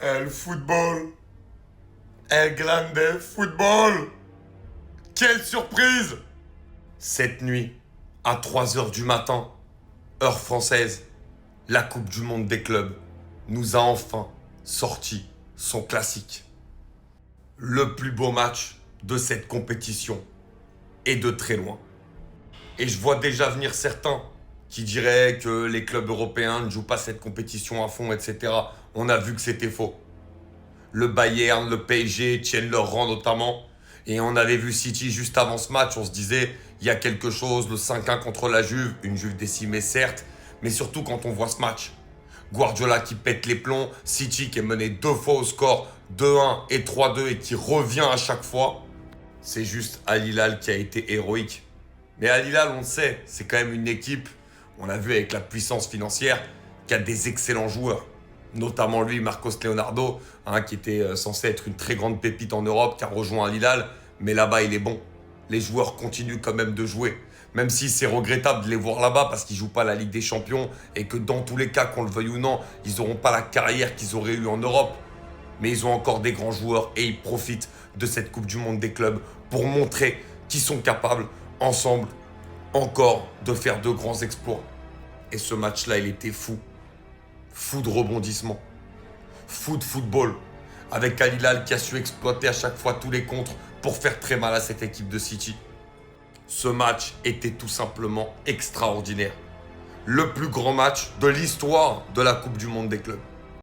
El football. El grande football. Quelle surprise! Cette nuit, à 3 heures du matin, heure française, la Coupe du Monde des clubs nous a enfin sorti son classique. Le plus beau match de cette compétition et de très loin. Et je vois déjà venir certains qui diraient que les clubs européens ne jouent pas cette compétition à fond, etc. On a vu que c'était faux. Le Bayern, le PSG tiennent leur rang notamment. Et on avait vu City juste avant ce match, on se disait, il y a quelque chose, le 5-1 contre la Juve, une Juve décimée certes, mais surtout quand on voit ce match. Guardiola qui pète les plombs, City qui est mené 2 fois au score, 2-1 et 3-2 et qui revient à chaque fois. C'est juste Al Hilal qui a été héroïque. Mais Al Hilal, on le sait, c'est quand même une équipe, on l'a vu avec la puissance financière, qui a des excellents joueurs. Notamment lui, Marcos Leonardo, qui était censé être une très grande pépite en Europe, qui a rejoint Al Hilal, mais là-bas il est bon. Les joueurs continuent quand même de jouer. Même si c'est regrettable de les voir là-bas parce qu'ils ne jouent pas la Ligue des Champions et que dans tous les cas, qu'on le veuille ou non, ils n'auront pas la carrière qu'ils auraient eue en Europe. Mais ils ont encore des grands joueurs et ils profitent de cette Coupe du Monde des clubs pour montrer qu'ils sont capables, ensemble, encore de faire de grands exploits. Et ce match-là, il était fou. Fou de rebondissement. Fou de football. Avec Al Hilal qui a su exploiter à chaque fois tous les contres pour faire très mal à cette équipe de City. Ce match était tout simplement extraordinaire. Le plus grand match de l'histoire de la Coupe du Monde des clubs.